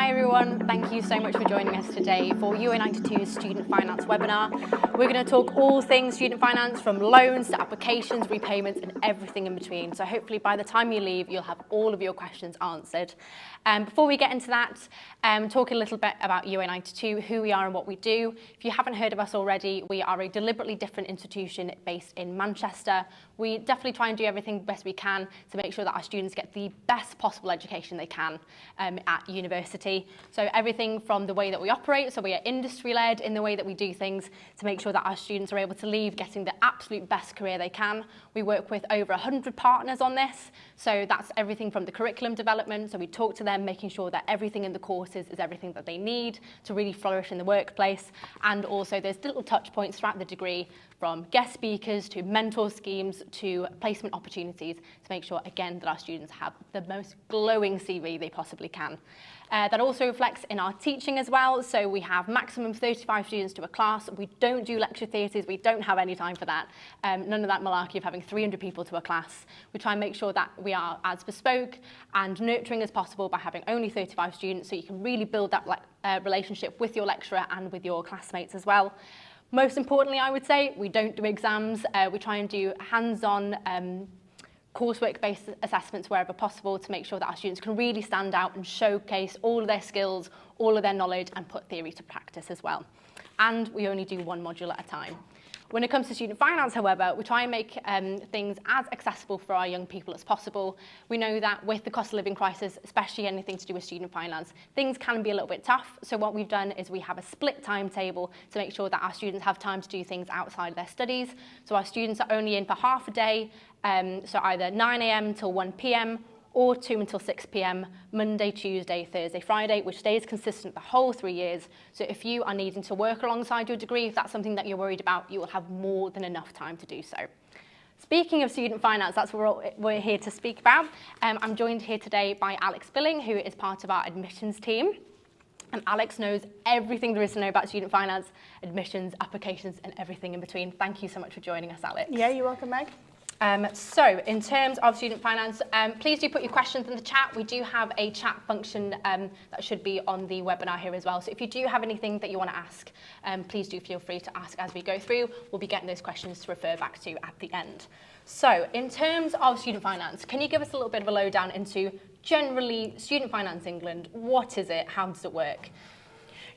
Hi everyone, thank you so much for joining us today for UA92's Student Finance webinar. We're going to talk all things student finance, from loans to applications, repayments and everything in between. So hopefully by the time you leave, you'll have all of your questions answered. Before we get into that, talk a little bit about UA92, who we are and what we do. If you haven't heard of us already, we are a deliberately different institution based in Manchester. We definitely try and do everything best we can to make sure that our students get the best possible education they can at university. So everything from the way that we operate, so we are industry-led in the way that we do things to make sure that our students are able to leave getting the absolute best career they can. We work with over 100 partners on this, so that's everything from the curriculum development, so we talk to them, making sure that everything in the courses is everything that they need to really flourish in the workplace, and also there's little touch points throughout the degree, from guest speakers to mentor schemes to placement opportunities, to make sure, again, that our students have the most glowing CV they possibly can. That also reflects in our teaching as well. So we have maximum 35 students to a class. We don't do lecture theatres. We don't have any time for that. None of that malarkey of having 300 people to a class. We try and make sure that we are as bespoke and nurturing as possible by having only 35 students, so you can really build that relationship with your lecturer and with your classmates as well. Most importantly, I would say, we don't do exams. We try and do hands-on coursework-based assessments wherever possible to make sure that our students can really stand out and showcase all of their skills, all of their knowledge, and put theory to practice as well. And we only do one module at a time. When it comes to student finance, however, we try and make things as accessible for our young people as possible. We know that with the cost of living crisis, especially anything to do with student finance, things can be a little bit tough. So what we've done is we have a split timetable to make sure that our students have time to do things outside of their studies. So our students are only in for half a day, so either 9 a.m. till 1 p.m, or 2 until 6 p.m, Monday, Tuesday, Thursday, Friday, which stays consistent the whole 3 years. So if you are needing to work alongside your degree, if that's something that you're worried about, you will have more than enough time to do so. Speaking of student finance, that's what we're here to speak about. I'm joined here today by Alix Billing, who is part of our admissions team. And Alix knows everything there is to know about student finance, admissions, applications, and everything in between. Thank you so much for joining us, Alix. Yeah, you're welcome, Meg. So in terms of student finance, please do put your questions in the chat. We do have a chat function that should be on the webinar here as well. So if you do have anything that you want to ask, please do feel free to ask as we go through. We'll be getting those questions to refer back to at the end. So in terms of student finance, can you give us a little bit of a lowdown into generally student finance England? What is it? How does it work?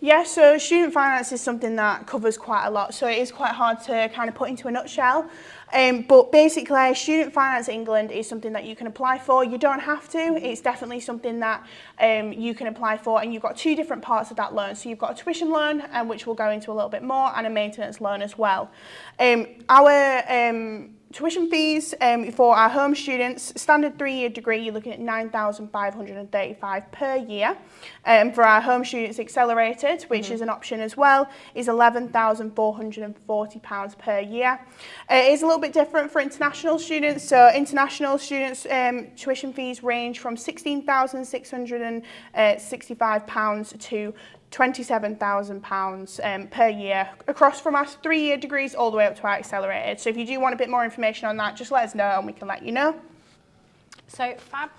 Yeah, so student finance is something that covers quite a lot, so it is quite hard to kind of put into a nutshell. But basically, Student Finance England is something that you can apply for. You don't have to. It's definitely something that you can apply for, and you've got two different parts of that loan. So you've got a tuition loan, which we'll go into a little bit more, and a maintenance loan as well. Our tuition fees for our home students, standard 3-year degree, you're looking at £9,535 per year. For our home students accelerated, which is an option as well, is £11,440 per year. It is a little bit different for international students. So international students tuition fees range from £16,665 to £27,000 per year across from our 3-year degrees all the way up to our accelerated. So if you do want a bit more information on that, just let us know and we can let you know. So fab.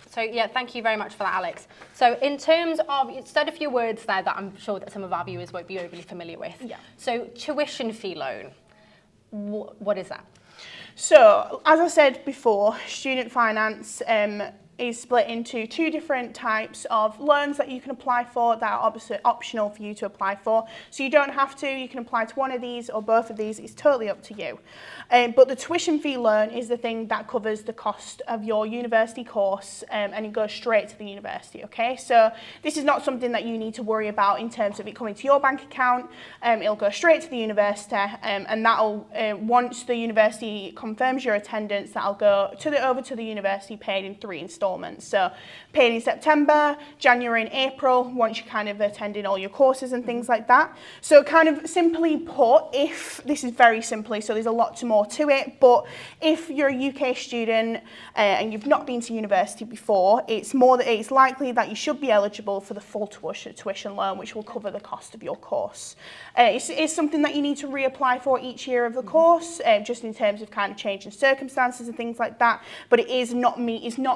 So yeah, thank you very much for that, Alix. So in terms of, you said a few words there that I'm sure that some of our viewers won't be overly familiar with. Yeah. So tuition fee loan, what is that? So as I said before, student finance is split into two different types of loans that you can apply for that are obviously optional for you to apply for. So you don't have to, you can apply to one of these or both of these, it's totally up to you. But the tuition fee loan is the thing that covers the cost of your university course and it goes straight to the university, okay? So this is not something that you need to worry about in terms of it coming to your bank account. It'll go straight to the university and that'll, once the university confirms your attendance, that'll go over to the university paid in 3 installments. So paid in September, January and April, once you're kind of attending all your courses and things like that. So kind of simply put, if this is very simply, so there's a lot more to it, but if you're a UK student and you've not been to university before, it's likely that you should be eligible for the full tuition loan, which will cover the cost of your course. It's something that you need to reapply for each year of the course, just in terms of kind of changing circumstances and things like that, but it's not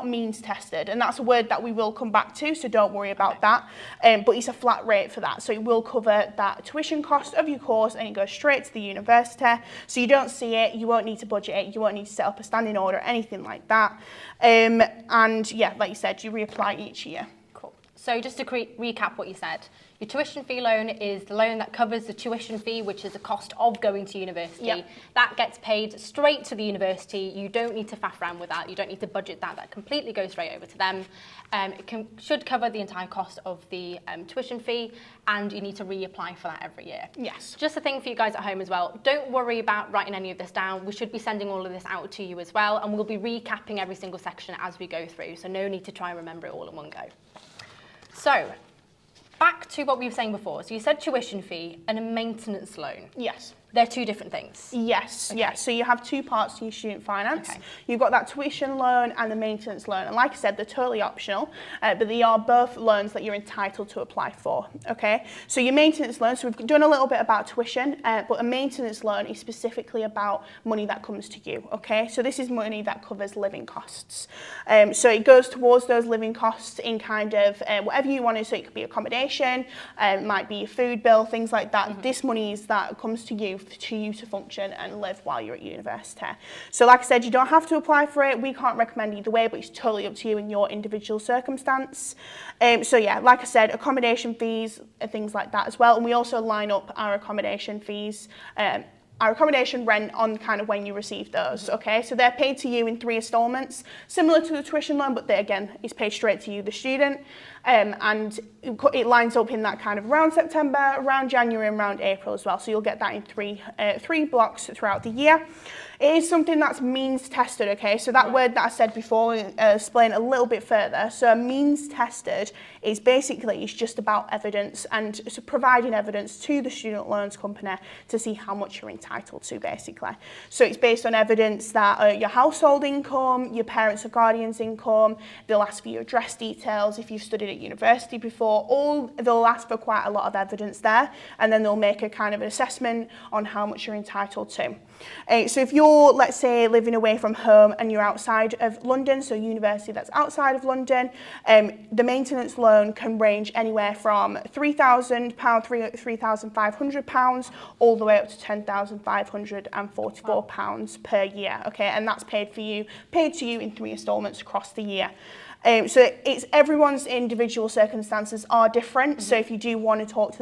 means means tested, and that's a word that we will come back to, so don't worry about that. But it's a flat rate for that, so it will cover that tuition cost of your course, and it goes straight to the university. So you don't see it, you won't need to budget it, you won't need to set up a standing order, anything like that. And yeah, like you said, you reapply each year. Cool. So just to recap what you said, your tuition fee loan is the loan that covers the tuition fee, which is the cost of going to university. Yep. That gets paid straight to the university. You don't need to faff around with that. You don't need to budget that. That completely goes straight over to them. It should cover the entire cost of the tuition fee, and you need to reapply for that every year. Yes. Just a thing for you guys at home as well. Don't worry about writing any of this down. We should be sending all of this out to you as well, and we'll be recapping every single section as we go through. So no need to try and remember it all in one go. So, back to what we were saying before. So you said tuition fee and a maintenance loan. Yes. They're two different things. Yes, Okay. yes. So you have two parts to your student finance. Okay. You've got that tuition loan and the maintenance loan. And like I said, they're totally optional, but they are both loans that you're entitled to apply for, okay? So your maintenance loan, so we've done a little bit about tuition, but a maintenance loan is specifically about money that comes to you, okay? So this is money that covers living costs. So it goes towards those living costs in kind of whatever you want to, so it could be accommodation, it might be your food bill, things like that. Mm-hmm. This money is that comes to you to function and live while you're at university. So like I said, you don't have to apply for it. We can't recommend either way, but it's totally up to you in your individual circumstance. So yeah, like I said, accommodation fees and things like that as well. And we also line up our accommodation fees, our accommodation rent on kind of when you receive those, okay? So they're paid to you in 3 installments, similar to the tuition loan, but they, again, it's paid straight to you, the student. And it lines up in that kind of around September, around January, and around April as well. So you'll get that in three blocks throughout the year. It is something that's means tested, okay? So that word that I said before, explain a little bit further. So means tested is basically, it's just about evidence and so providing evidence to the student loans company to see how much you're entitled to, basically. So it's based on evidence that your household income, your parents' or guardians' income, they'll ask for your address details if you've studied at university before, they'll ask for quite a lot of evidence there, and then they'll make a kind of an assessment on how much you're entitled to. So if you're, let's say, living away from home and you're outside of London, so university that's outside of London, the maintenance loan can range anywhere from £3,000, £3,500, all the way up to £10,544 per year, okay? And that's paid to you in 3 installments across the year. So it's everyone's individual circumstances are different. Mm-hmm. So if you do want to talk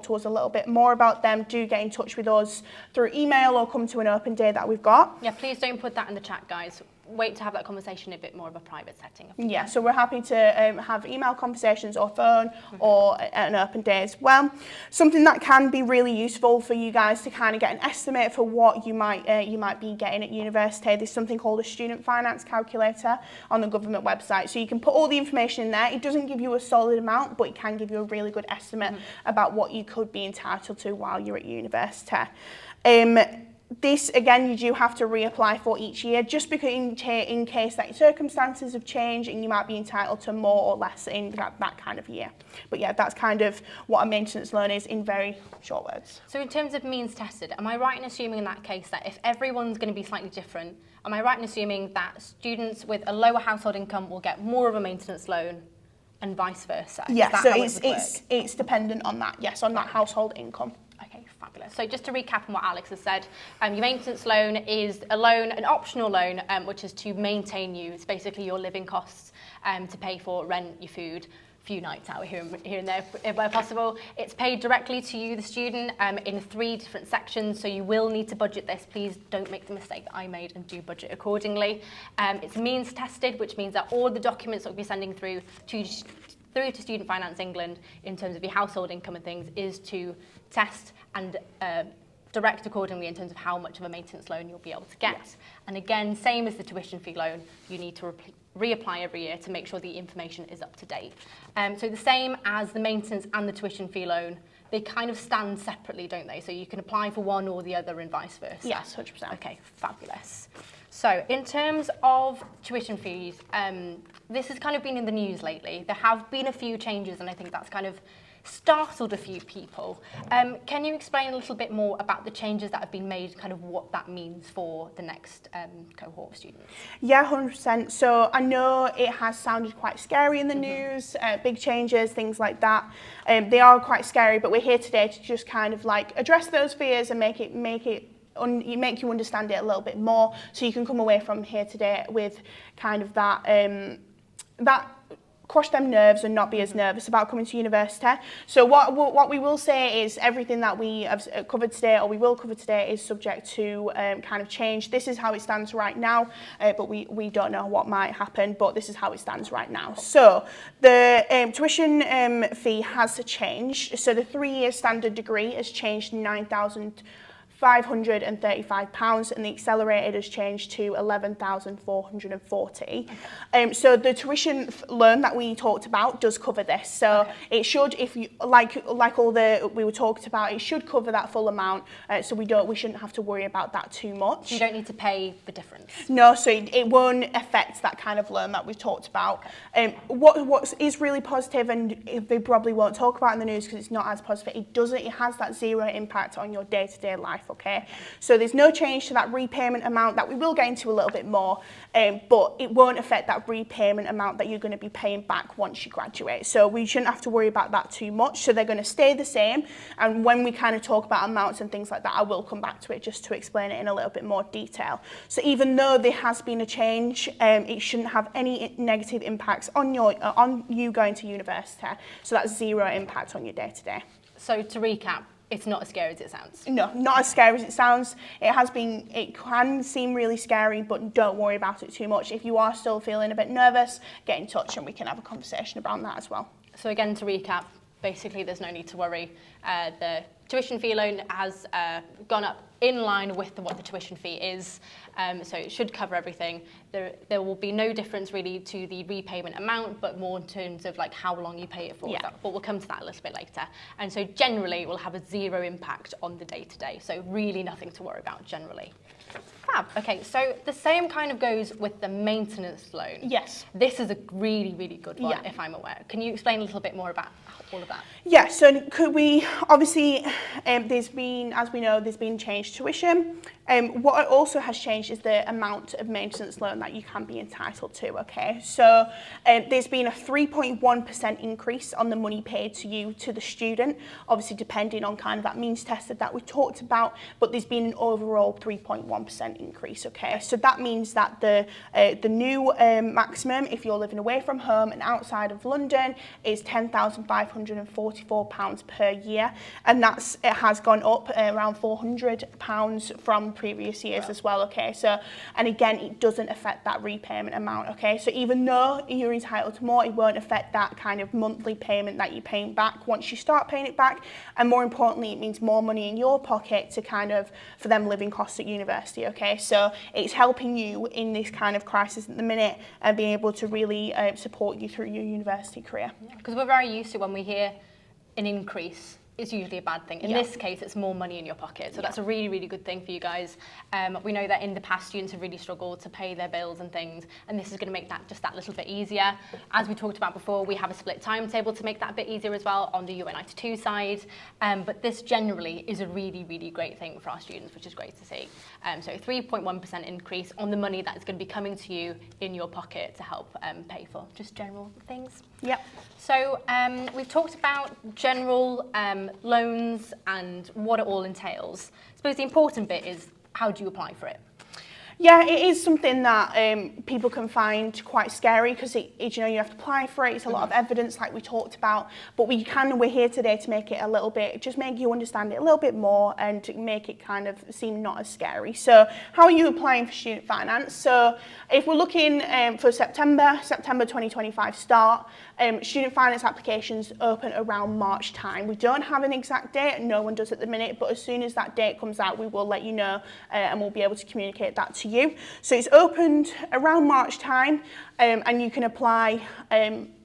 to us a little bit more about them, do get in touch with us through email or come to an open day that we've got. Yeah, please don't put that in the chat, guys. Wait to have that conversation in a bit more of a private setting. Yeah, so we're happy to have email conversations or phone or an open day as well. Something that can be really useful for you guys to kind of get an estimate for what you might be getting at university. There's something called a student finance calculator on the government website. So you can put all the information in there. It doesn't give you a solid amount, but it can give you a really good estimate about what you could be entitled to while you're at university. This, again, you do have to reapply for each year, just because in case that your circumstances have changed and you might be entitled to more or less in that kind of year. But yeah, that's kind of what a maintenance loan is in very short words. So in terms of means tested, am I right in assuming in that case that if everyone's going to be slightly different, am I right in assuming that students with a lower household income will get more of a maintenance loan and vice versa? Yeah, so it's dependent on that, yes, on that household income. Okay, fabulous. So just to recap on what Alex has said, your maintenance loan is a loan, an optional loan, which is to maintain you. It's basically your living costs to pay for rent, your food, a few nights out here and there where possible. It's paid directly to you, the student, in 3 different sections, so you will need to budget this. Please don't make the mistake that I made and do budget accordingly. It's means tested, which means that all the documents that we'll be sending through to Student Finance England in terms of your household income and things is to test and direct accordingly in terms of how much of a maintenance loan you'll be able to get. Yes. And again, same as the tuition fee loan, you need to reapply every year to make sure the information is up to date. So the same as the maintenance and the tuition fee loan, they kind of stand separately, don't they? So you can apply for one or the other and vice versa. Yes, 100%. Okay, fabulous. So in terms of tuition fees, this has kind of been in the news lately. There have been a few changes, and I think that's kind of startled a few people. Can you explain a little bit more about the changes that have been made, kind of what that means for the next cohort of students? Yeah, 100%. So I know it has sounded quite scary in the news, big changes, things like that. They are quite scary, but we're here today to just kind of like address those fears and make you understand it a little bit more, so you can come away from here today with kind of that that crush them nerves and not be as nervous about coming to university. So what we will say is everything that we have covered today, or we will cover today, is subject to kind of change. This is how it stands right now, but we don't know what might happen, but this is how it stands right now. So the tuition fee has changed. So the 3-year standard degree has changed to £9,535, and the accelerated has changed to £11,440. So the tuition loan that we talked about does cover this. So it should, if you like all the we were talked about, it should cover that full amount. So we shouldn't have to worry about that too much. You don't need to pay the difference. No, so it won't affect that kind of loan that we've talked about. What is really positive, and they probably won't talk about in the news because it's not as positive, it has that zero impact on your day-to-day life. Okay, so there's no change to that repayment amount that we will get into a little bit more, but it won't affect that repayment amount that you're going to be paying back once you graduate. So we shouldn't have to worry about that too much. So they're going to stay the same. And when we kind of talk about amounts and things like that, I will come back to it just to explain it in a little bit more detail. So even though there has been a change, it shouldn't have any negative impacts on you going to university. So that's zero impact on your day-to-day. So to recap, it's not as scary as it sounds. No, not as scary as it sounds. It can seem really scary, but don't worry about it too much. If you are still feeling a bit nervous, get in touch and we can have a conversation around that as well. So again, to recap, basically there's no need to worry. The tuition fee loan has gone up in line with what the tuition fee is, so it should cover everything. There will be no difference really to the repayment amount, but more in terms of like how long you pay it for. Yeah. But we'll come to that a little bit later. And so generally it will have a zero impact on the day-to-day, so really nothing to worry about generally. Fab. Okay, so the same kind of goes with the maintenance loan. Yes. This is a really, really good one, Yeah. if I'm aware. Can you explain a little bit more about all of that? Yeah, so could we, obviously, there's been changed tuition. What also has changed is the amount of maintenance loan that you can be entitled to, okay? So there's been a 3.1% increase on the money paid to you, to the student, obviously depending on kind of that means tested that we talked about, but there's been an overall 3.1% increase, okay? So that means that the new maximum, if you're living away from home and outside of London, is £10,544 per year, and it has gone up around £400 from previous years as well, okay? So, and again, it doesn't affect that repayment amount, okay? So even though you're entitled to more, it won't affect that kind of monthly payment that you're paying back once you start paying it back, and more importantly, it means more money in your pocket to kind of, for them living costs at university, okay? So it's helping you in this kind of crisis at the minute and being able to really support you through your university career. Because we're very used to when we hear an increase, it's usually a bad thing. In this case, it's more money in your pocket. So that's a really, really good thing for you guys. We know that in the past, students have really struggled to pay their bills and things, and this is going to make that just that little bit easier. As we talked about before, we have a split timetable to make that a bit easier as well on the UNI2 side. But this generally is a really, really great thing for our students, which is great to see. So 3.1% increase on the money that is going to be coming to you in your pocket to help pay for just general things. Yep. So we've talked about general loans and what it all entails. I suppose the important bit is, how do you apply for it? Yeah, it is something that people can find quite scary because you have to apply for it. It's a lot of evidence, like we talked about. But we're here today to make it a little bit, just make you understand it a little bit more and to make it kind of seem not as scary. So, how are you applying for student finance? So, if we're looking for September 2025 start, student finance applications open around March time. We don't have an exact date, no one does at the minute, but as soon as that date comes out, we will let you know and we'll be able to communicate that to to you. So it's opened around March time, and you can apply.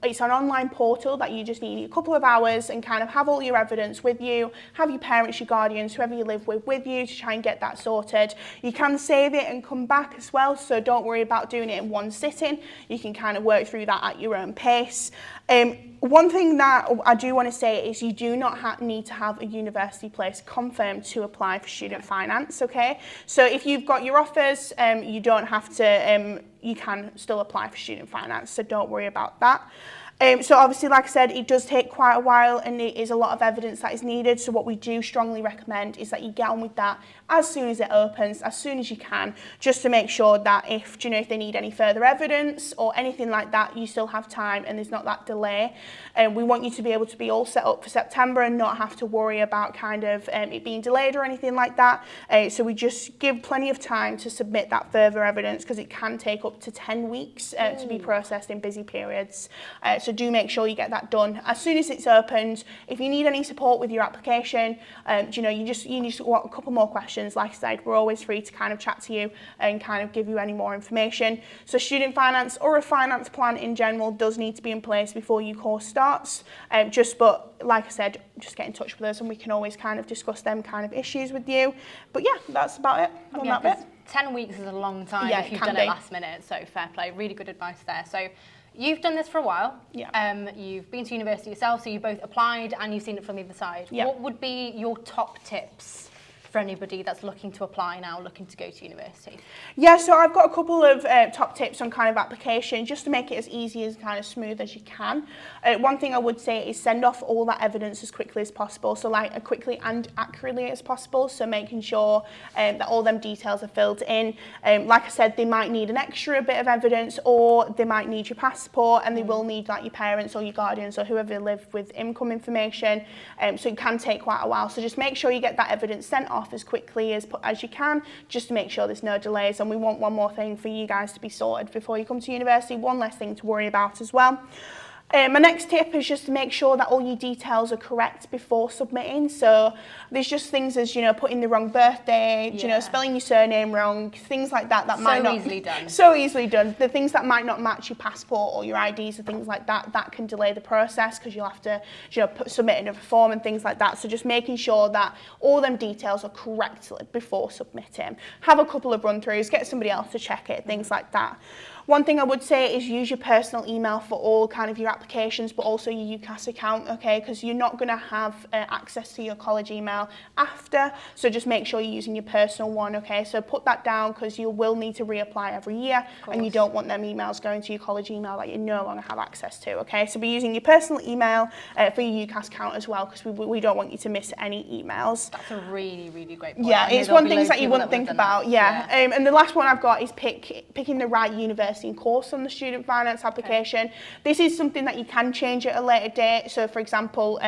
It's an online portal that you just need a couple of hours and kind of have all your evidence with you, have your parents, your guardians, whoever you live with you to try and get that sorted. You can save it and come back as well, so don't worry about doing it in one sitting. You can kind of work through that at your own pace. One thing that I do want to say is you do not need to have a university place confirmed to apply for student finance, okay? So if you've got your offers, you don't have to, you can still apply for student finance, so don't worry about that. So obviously, like I said, it does take quite a while and it is a lot of evidence that is needed. So what we do strongly recommend is that you get on with that as soon as it opens, as soon as you can, just to make sure that if they need any further evidence or anything like that, you still have time and there's not that delay. We want you to be able to be all set up for September and not have to worry about kind of it being delayed or anything like that. So we just give plenty of time to submit that further evidence because it can take up to 10 weeks to be processed in busy periods. So do make sure you get that done as soon as it's opened. If you need any support with your application, you just want a couple more questions. Like I said, we're always free to kind of chat to you and kind of give you any more information. So student finance or a finance plan in general does need to be in place before your course starts. But like I said, just get in touch with us and we can always kind of discuss them kind of issues with you. But yeah, that's about it on that bit. 10 weeks is a long time if you've done it last minute, so fair play. Really good advice there. So you've done this for a while. Yeah. You've been to university yourself, so you both applied and you've seen it from the other side. Yeah. What would be your top tips for anybody that's looking to apply now, looking to go to university? Yeah, so I've got a couple of top tips on kind of application, just to make it as easy as kind of smooth as you can. One thing I would say is send off all that evidence as quickly as possible, so like as quickly and accurately as possible, so making sure that all them details are filled in. Like I said, they might need an extra bit of evidence, or they might need your passport, and they will need like your parents or your guardians or whoever live with income information, so it can take quite a while. So just make sure you get that evidence sent off as quickly as you can, just to make sure there's no delays. And we want one more thing for you guys to be sorted before you come to university, one less thing to worry about as well. My next tip is just to make sure that all your details are correct before submitting. So there's just things as, putting the wrong birthday, spelling your surname wrong, things like that might not... easily done. So easily done. The things that might not match your passport or your IDs or things like that, that can delay the process because you'll have to, submit another form and things like that. So just making sure that all them details are correct before submitting. Have a couple of run-throughs, get somebody else to check it, things like that. One thing I would say is use your personal email for all kind of your applications, but also your UCAS account, okay? Because you're not going to have access to your college email after, so just make sure you're using your personal one, okay? So put that down because you will need to reapply every year, and you don't want them emails going to your college email that you no longer have access to, okay? So be using your personal email for your UCAS account as well, because we don't want you to miss any emails. That's a really, really great point. Yeah, it's one thing that you wouldn't think about, and the last one I've got is picking the right university and course on the student finance application. Okay. This is something that you can change at a later date. So for example,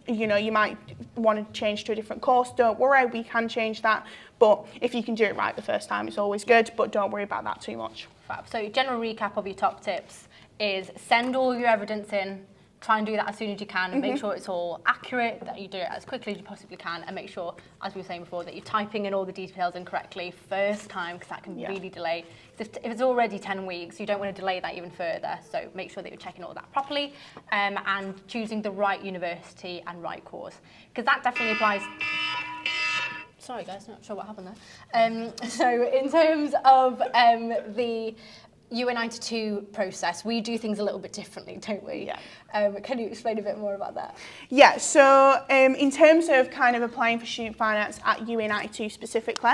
you might want to change to a different course. Don't worry, we can change that. But if you can do it right the first time, it's always good, but don't worry about that too much. Fab. So general recap of your top tips is send all your evidence in, try and do that as soon as you can, and make sure it's all accurate, that you do it as quickly as you possibly can, and make sure, as we were saying before, that you're typing in all the details in correctly first time, because that can really delay. If it's already 10 weeks, you don't want to delay that even further, so make sure that you're checking all that properly, and choosing the right university and right course, because that definitely applies. Sorry guys, not sure what happened there. So in terms of the UA92 process, we do things a little bit differently, don't we? Yeah. Can you explain a bit more about that? Yeah, so in terms of kind of applying for student finance at UA92 specifically,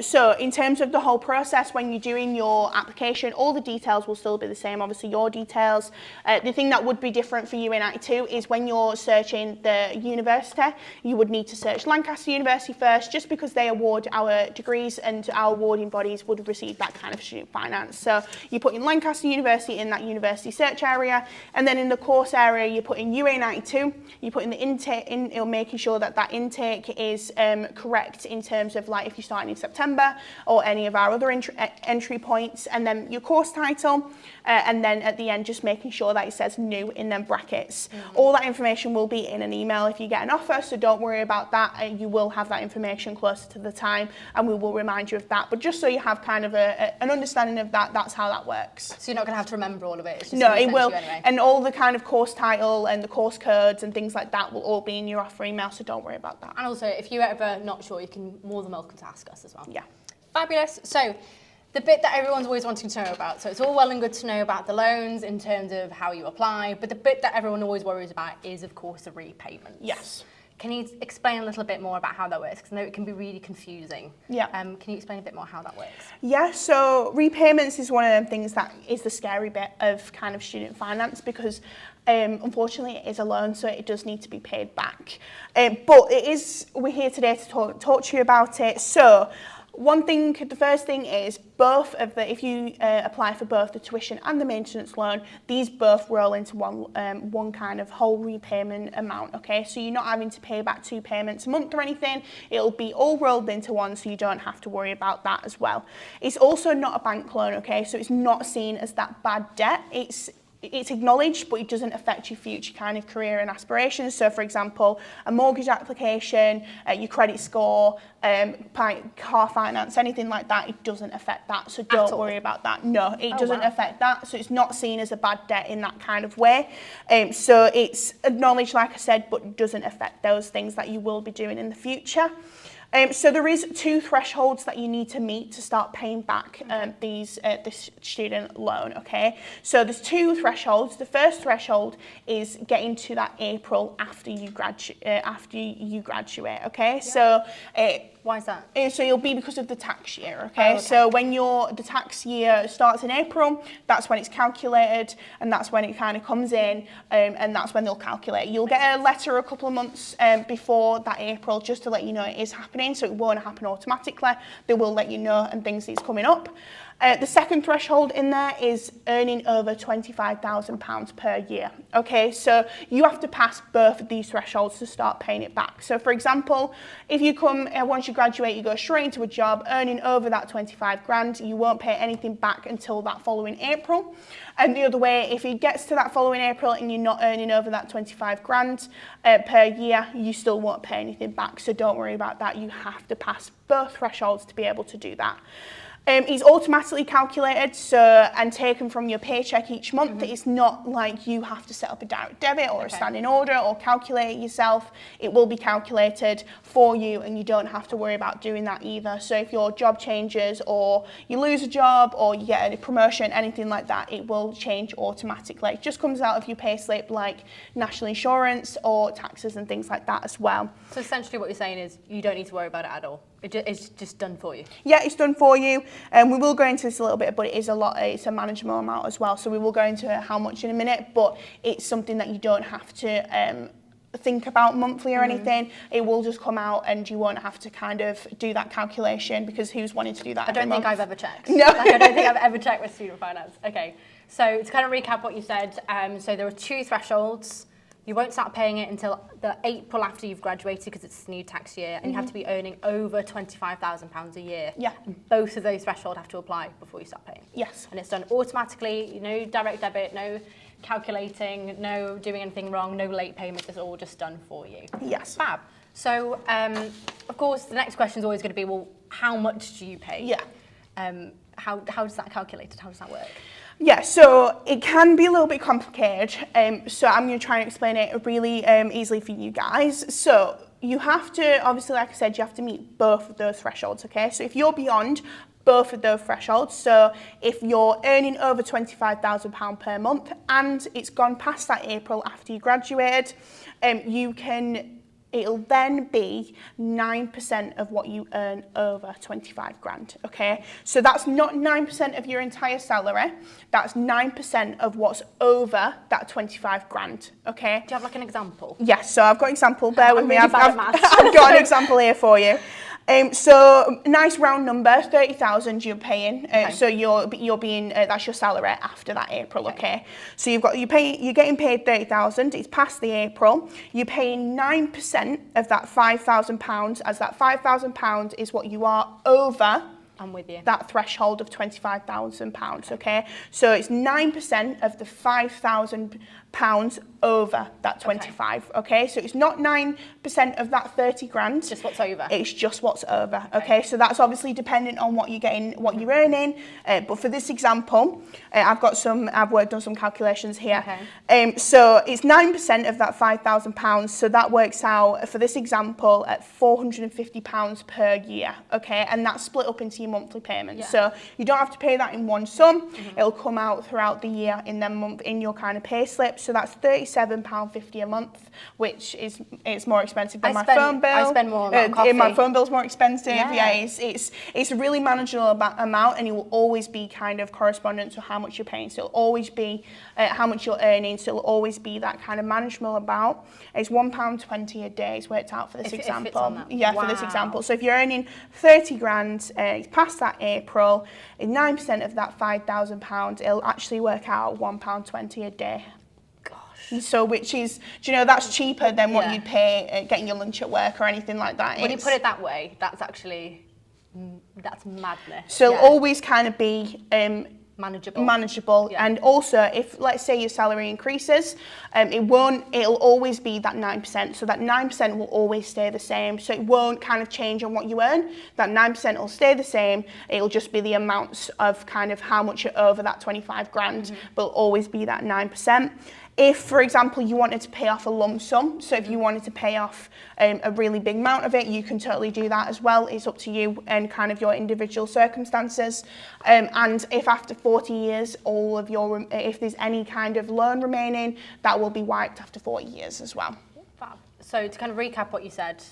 so in terms of the whole process, when you're doing your application, all the details will still be the same, obviously your details. The thing that would be different for UA92 is when you're searching the university, you would need to search Lancaster University first, just because they award our degrees and our awarding bodies would receive that kind of student finance. So you put in Lancaster University in that university search area, and then in the course course area, you put in UA92, you put in the intake, making sure that that intake is correct in terms of like if you're starting in September or any of our other entry points, and then your course title, and then at the end just making sure that it says new in them brackets. All that information will be in an email if you get an offer, so don't worry about that. You will have that information closer to the time, and we will remind you of that. But just so you have kind of an understanding of that, that's how that works. So you're not going to have to remember all of it? It's just No, it will. Anyway. And all the kind of course title and the course codes and things like that will all be in your offer email, so don't worry about that. And also, if you're ever not sure, you can more than welcome to ask us as well. Yeah. Fabulous. So the bit that everyone's always wanting to know about. So it's all well and good to know about the loans in terms of how you apply, but the bit that everyone always worries about is, of course, the repayments. Yes. Can you explain a little bit more about how that works? Because I know it can be really confusing. Yeah. Can you explain a bit more how that works? Yeah, so repayments is one of them things that is the scary bit of kind of student finance, because unfortunately it is a loan, so it does need to be paid back. But we're here today to talk to you about it. So the first thing is if you apply for both the tuition and the maintenance loan, these both roll into one kind of whole repayment amount, okay? So you're not having to pay back 2 payments a month or anything. It'll be all rolled into one, so you don't have to worry about that as well. It's also not a bank loan, okay? So it's not seen as that bad debt. It's acknowledged, but it doesn't affect your future kind of career and aspirations. So, for example, a mortgage application, your credit score, car finance, anything like that, it doesn't affect that. So don't worry about that. No, it doesn't affect that. So it's not seen as a bad debt in that kind of way. So it's acknowledged, like I said, but it doesn't affect those things that you will be doing in the future. So there is 2 thresholds that you need to meet to start paying back this student loan, okay? So there's 2 thresholds. The first threshold is getting to that April after you graduate, okay? Yeah. So why is that? So it'll be because of the tax year, okay? Oh, okay. So when the tax year starts in April, that's when it's calculated, and that's when it kind of comes in, and that's when they'll calculate. You'll get a letter a couple of months before that April, just to let you know it is happening, so it won't happen automatically. They will let you know and things is coming up. The second threshold in there is earning over £25,000 per year. Okay, so you have to pass both of these thresholds to start paying it back. So for example, if you come, once you graduate, you go straight into a job earning over that 25 grand, you won't pay anything back until that following April. And the other way, if it gets to that following April and you're not earning over that 25 grand per year, you still won't pay anything back. So don't worry about that. You have to pass both thresholds to be able to do that. It's automatically calculated and taken from your paycheck each month. It's not like you have to set up a direct debit or a standing order or calculate it yourself. It will be calculated for you, and you don't have to worry about doing that either. So if your job changes or you lose a job or you get a promotion, anything like that, it will change automatically. It just comes out of your payslip, like national insurance or taxes and things like that as well. So essentially what you're saying is you don't need to worry about it at all. It's just done for you. Yeah, it's done for you. We will go into this a little bit, but it's a manageable amount as well. So we will go into how much in a minute, but it's something that you don't have to think about monthly or anything. It will just come out, and you won't have to kind of do that calculation, because who's wanting to do that? I don't think I've ever checked. No. I don't think I've ever checked with student finance. Okay, so to kind of recap what you said, so there are 2 thresholds. You won't start paying it until the April after you've graduated, because it's the new tax year, and you have to be earning over £25,000 a year. Yeah. Both of those thresholds have to apply before you start paying. Yes. And it's done automatically, no direct debit, no calculating, no doing anything wrong, no late payments. It's all just done for you. Yes. Fab. So, of course, the next question is always going to be, well, how much do you pay? Yeah. How does that calculate? How does that work? Yeah, so it can be a little bit complicated, so I'm going to try and explain it really easily for you guys. So you have to, obviously, like I said, you have to meet both of those thresholds, okay? So if you're beyond both of those thresholds, so if you're earning over £25,000 per month and it's gone past that April after you graduated, it'll then be 9% of what you earn over 25 grand, okay? So that's not 9% of your entire salary, that's 9% of what's over that 25 grand, okay? Do you have like an example? Yes, so I've got an example, bear with me, really I've got an example here for you. So nice round number, 30,000 you're paying. So you're being that's your salary after that April. Okay. So you're getting paid 30,000. It's past the April. You're paying 9% of that £5,000, as that £5,000 is what you are over. I'm with you. That threshold of £25,000. Okay. So it's 9% of the £5,000 over that 25. Okay. So it's not 9% of that 30 grand. Just what's over. It's just what's over. Okay. So that's obviously dependent on what you're getting, what you're earning. But for this example, I've worked on some calculations here. So it's 9% of that £5,000. So that works out for this example at £450 per year. Okay. And that's split up into your monthly payments. So you don't have to pay that in one sum. It'll come out throughout the year in your kind of pay slip. So that's £37.50 a month, which it's more expensive than my phone bill. I spend more on coffee. My phone bill's more expensive. It's a really manageable amount, and it will always be kind of correspondent to how much you're paying. So it'll always be how much you're earning. So it'll always be that kind of manageable amount. It's £1.20 a day. It's worked out for this example. For this example. So if you're earning 30 grand, it's past that April, 9% of that £5,000, it'll actually work out £1.20 a day. Gosh. So which is, that's cheaper than what you'd pay getting your lunch at work or anything like that. When you put it that way, that's madness. So it'll always kind of be manageable. And also, if let's say your salary increases, it'll always be that 9%. So that 9% will always stay the same. So it won't kind of change on what you earn. That 9% will stay the same. It'll just be the amounts of kind of how much you're over that 25 grand, but it'll always be that 9%. If, for example, you wanted to pay off a lump sum, so if you wanted to pay off a really big amount of it, you can totally do that as well. It's up to you and kind of your individual circumstances. And if after 40 years, if there's any kind of loan remaining, that will be wiped after 40 years as well. Fab. So to kind of recap what you said,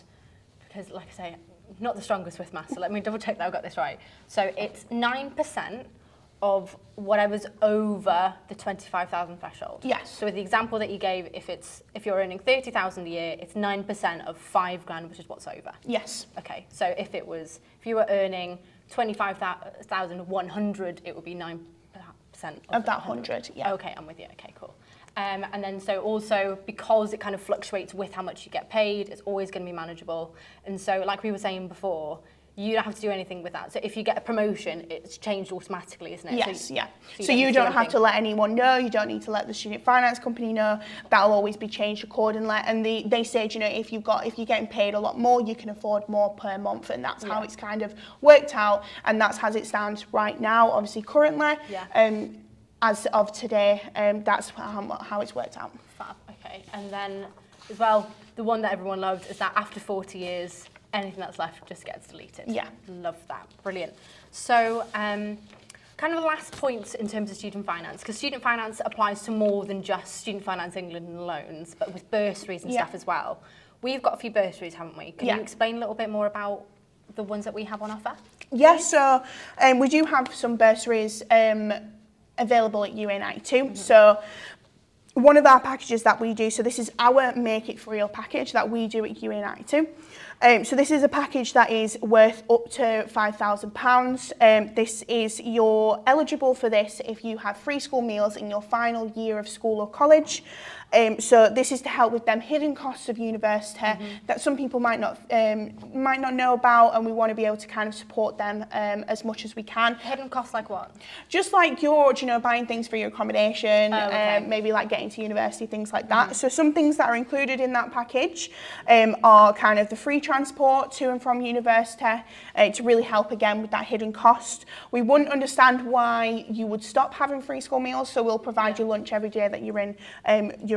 because like I say, not the strongest with maths, so let me double check that I've got this right. So it's 9% of whatever's over the 25,000 threshold. Yes. So with the example that you gave, if you're earning 30,000 a year, it's 9% of 5 grand, which is what's over. Yes. Okay. So if you were earning 25,100, it would be 9% of that 100. Yeah. Okay, I'm with you. Okay, cool. And then so also because it kind of fluctuates with how much you get paid, it's always going to be manageable. And so like we were saying before, you don't have to do anything with that. So if you get a promotion, it's changed automatically, isn't it? Yes, So you don't have to let anyone know. You don't need to let the student finance company know. That'll always be changed accordingly. And they say, if you're getting paid a lot more, you can afford more per month, and that's how it's kind of worked out. And that's as it stands right now. Obviously, currently, as of today, that's how it's worked out. Fab. Okay. And then as well, the one that everyone loved is that after 40 years. Anything that's left just gets deleted. Yeah. Love that. Brilliant. So kind of the last point in terms of student finance, because student finance applies to more than just Student Finance England and loans, but with bursaries and stuff as well. We've got a few bursaries, haven't we? Can you explain a little bit more about the ones that we have on offer? Yes, so we do have some bursaries available at UA92. So one of our packages that we do, so this is our Make It For Real package that we do at UA92. So this is a package that is worth up to £5,000. You're eligible for this if you have free school meals in your final year of school or college. So this is to help with them hidden costs of university that some people might not know about, and we want to be able to kind of support them as much as we can. Hidden costs like what? Just like you're, buying things for your accommodation, maybe like getting to university, things like that. So some things that are included in that package are kind of the free transport to and from university to really help again with that hidden cost. We wouldn't understand why you would stop having free school meals, so we'll provide you lunch every day that you're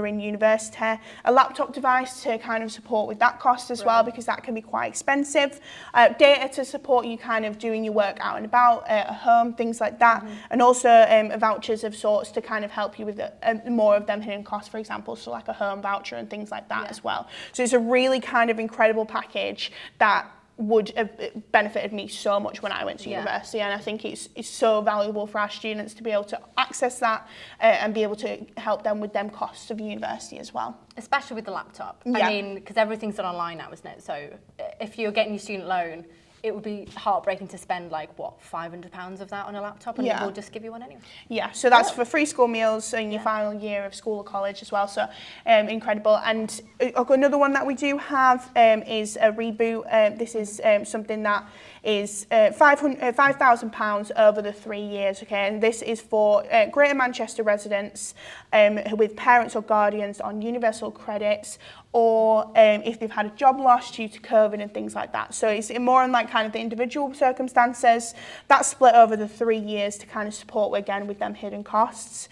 in university. A laptop device to kind of support with that cost as well, because that can be quite expensive. Data to support you kind of doing your work out and about at home, things like that. And also vouchers of sorts to kind of help you with more of them hidden costs, for example, so like a home voucher and things like that as well. So it's a really kind of incredible package that would have benefited me so much when I went to university, and I think it's so valuable for our students to be able to access that and be able to help them with them costs of university as well. Especially with the laptop. I mean, because everything's done online now, isn't it? So if you're getting your student loan, it would be heartbreaking to spend like what, £500 of that on a laptop, and it will just give you one anyway. Yeah, so that's for free school meals in your final year of school or college as well. So incredible. And another one that we do have is a reboot. This is something that is £5,000 over the 3 years. Okay, and this is for Greater Manchester residents with parents or guardians on universal credits, or if they've had a job loss due to COVID and things like that. So it's more on like kind of the individual circumstances. That's split over the 3 years to kind of support, again, with them hidden costs.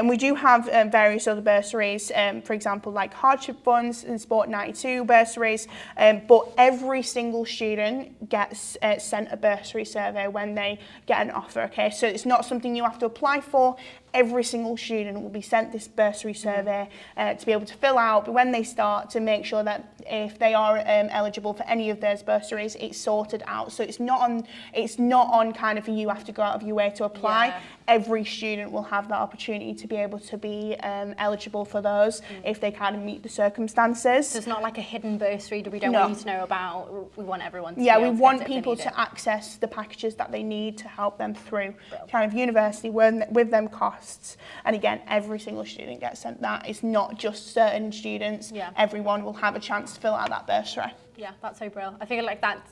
We do have various other bursaries, for example, like hardship funds and Sport 92 bursaries, but every single student gets sent a bursary survey when they get an offer, okay? So it's not something you have to apply for. Every single student will be sent this bursary survey to be able to fill out when they start, to make sure that if they are eligible for any of those bursaries, it's sorted out. So it's not on kind of you have to go out of your way to apply. Yeah. Every student will have the opportunity to be able to be eligible for those if they kind of meet the circumstances. So it's not like a hidden bursary that we don't want you to know about. We want everyone to we want people to access the packages that they need to help them through kind of university with them costs. And again, every single student gets sent that. It's not just certain students. Yeah. Everyone will have a chance to fill out that bursary. Yeah, that's so brilliant. I feel like that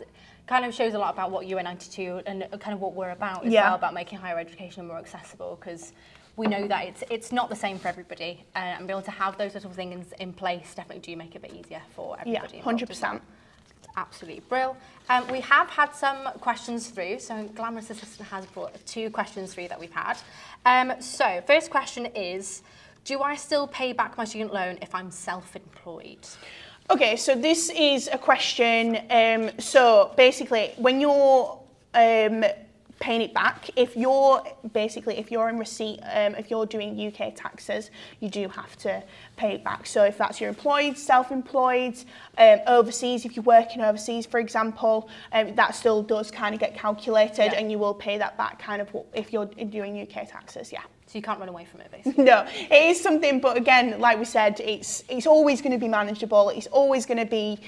kind of shows a lot about what UN92 and kind of what we're about as well, about making higher education more accessible, because we know that it's not the same for everybody, and being able to have those little things in place definitely do make it a bit easier for everybody. Yeah, 100%. Absolutely brilliant. We have had some questions through, so Glamorous Assistant has brought 2 questions through that we've had. So first question is, do I still pay back my student loan if I'm self-employed? Okay, so this is a question, so basically when you're paying it back, if you're in receipt, if you're doing UK taxes, you do have to pay it back. So if that's your employed, self-employed, overseas, if you're working overseas, for example, that still does kind of get calculated, and you will pay that back kind of if you're doing UK taxes, So you can't run away from it, basically. No, it is something, but again, like we said, it's always going to be manageable. It's always going to be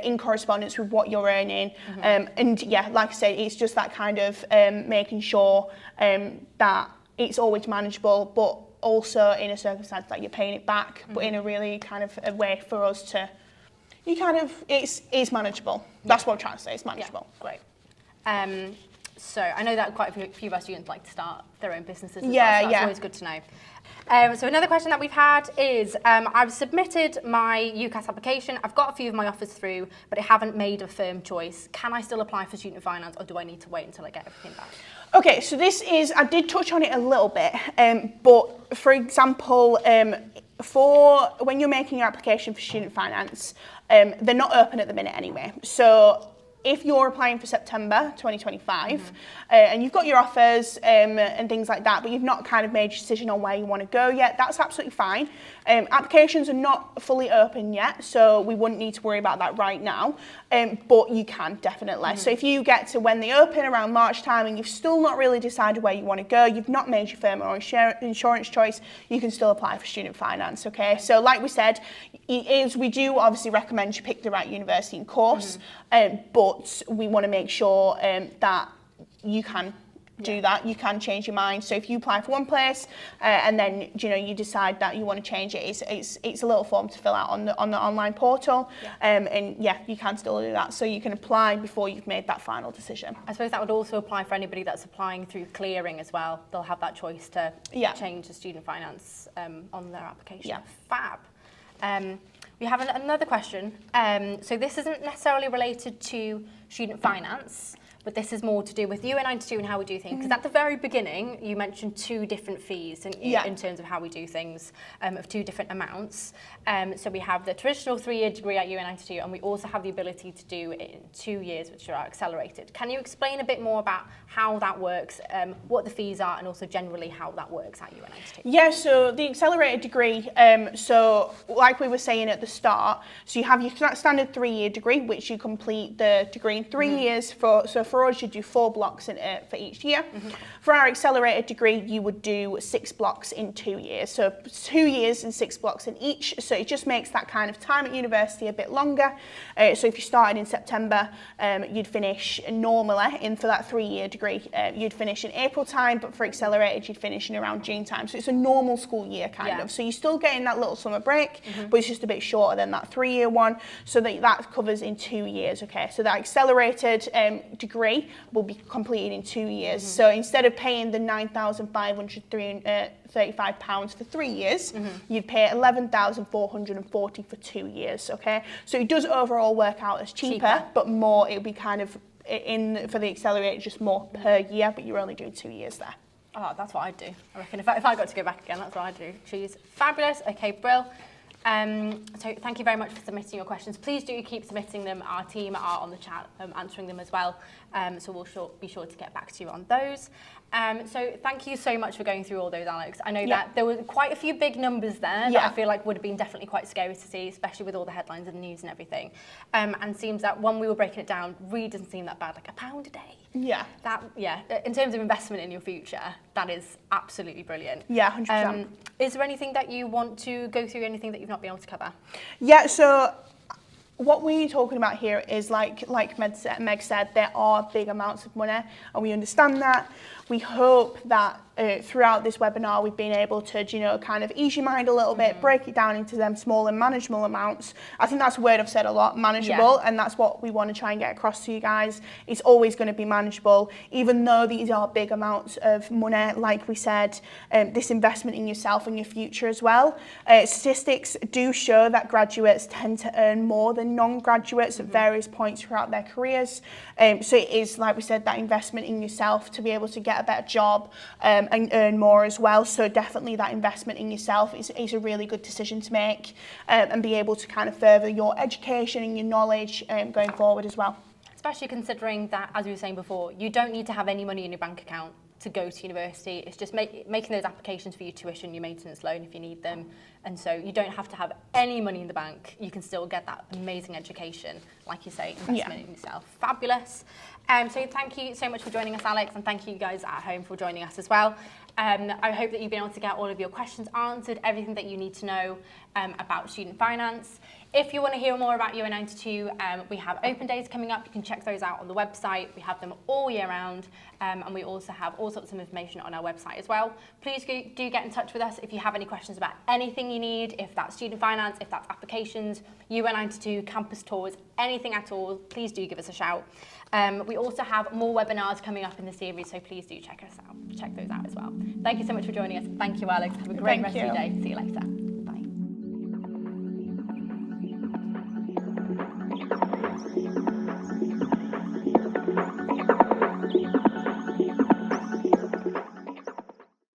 in correspondence with what you're earning. And yeah, like I said, it's just that kind of making sure that it's always manageable, but also in a circumstance that you're paying it back, but in a really kind of a way for us to, it's manageable. That's what I'm trying to say, it's manageable. Yeah, great. So I know that quite a few of our students like to start their own businesses as well, so that's always good to know. So another question that we've had is, I've submitted my UCAS application, I've got a few of my offers through, but I haven't made a firm choice. Can I still apply for student finance, or do I need to wait until I get everything back? Okay, so this is, I did touch on it a little bit, but for example, for when you're making your application for student finance, they're not open at the minute anyway. So if you're applying for September 2025 and you've got your offers and things like that, but you've not kind of made your decision on where you want to go yet, that's absolutely fine. Applications are not fully open yet, so we wouldn't need to worry about that right now, but you can definitely. So if you get to when they open around March time and you've still not really decided where you want to go, you've not made your firm or insurance choice, you can still apply for student finance, okay? So like we said, we do obviously recommend you pick the right university and course, but we want to make sure that you can do that. You can change your mind. So if you apply for one place and then you decide that you want to change it, it's a little form to fill out on the online portal, and you can still do that. So you can apply before you've made that final decision. I suppose that would also apply for anybody that's applying through clearing as well. They'll have that choice to change the student finance on their application. Fab. We have another question. So this isn't necessarily related to student finance, but this is more to do with UN92 and how we do things. Because at the very beginning, you mentioned 2 different fees in terms of how we do things, of 2 different amounts. So we have the traditional 3-year degree at UN92, and we also have the ability to do it in 2 years, which are accelerated. Can you explain a bit more about how that works, what the fees are, and also generally how that works at UN92? Yeah, so the accelerated degree, so like we were saying at the start, so you have your standard 3-year degree, which you complete the degree in 3 years for for us, you'd do 4 blocks for each year. For our accelerated degree, you would do 6 blocks in 2 years. So 2 years and 6 blocks in each. So it just makes that kind of time at university a bit longer. So if you started in September, you'd finish normally for that 3-year degree, you'd finish in April time, but for accelerated, you'd finish in around June time. So it's a normal school year kind of. So you're still getting that little summer break, but it's just a bit shorter than that 3-year one. So that covers in 2 years, okay? So that accelerated degree will be completed in 2 years. So instead of paying the £9,535 for 3 years, you'd pay £11,440 for 2 years, okay? So it does overall work out as cheaper. But more, it'll be kind of for the accelerated, just more per year, but you're only doing 2 years there. Oh, that's what I'd do. I reckon if I got to go back again, that's what I'd do. She's fabulous. Okay, Brill. So thank you very much for submitting your questions. Please do keep submitting them. Our team are on the chat answering them as well. So we'll be sure to get back to you on those. So thank you so much for going through all those, Alex. I know that there were quite a few big numbers there that I feel like would have been definitely quite scary to see, especially with all the headlines and the news and everything. And seems that when we were breaking it down, really doesn't seem that bad, like £1 a day. Yeah. In terms of investment in your future, that is absolutely brilliant. Yeah, 100%. Is there anything that you want to go through, anything that you've not been able to cover? Yeah, so what we're talking about here is like Meg said, there are big amounts of money, and we understand that. We hope that throughout this webinar we've been able to, kind of ease your mind a little bit, break it down into them small and manageable amounts. I think that's a word I've said a lot, manageable, and that's what we want to try and get across to you guys. It's always going to be manageable, even though these are big amounts of money. Like we said, this investment in yourself and your future as well. Statistics do show that graduates tend to earn more than non-graduates at various points throughout their careers. So it is, like we said, that investment in yourself to be able to get a better job and earn more as well. So definitely that investment in yourself is a really good decision to make, and be able to kind of further your education and your knowledge going forward as well. Especially considering that, as we were saying before, you don't need to have any money in your bank account to go to university. It's just making those applications for your tuition, your maintenance loan if you need them. And so you don't have to have any money in the bank. You can still get that amazing education, like you say, investment in yourself. Fabulous. So thank you so much for joining us, Alex, and thank you guys at home for joining us as well. I hope that you've been able to get all of your questions answered, everything that you need to know about student finance. If you want to hear more about UI92, we have open days coming up. You can check those out on the website. We have them all year round, and we also have all sorts of information on our website as well. Please do get in touch with us if you have any questions about anything you need, if that's student finance, if that's applications, UI92, campus tours, anything at all, please do give us a shout. We also have more webinars coming up in the series, so please do check those out as well. Thank you so much for joining us. Thank you, Alex. Have a great rest of your day. See you later.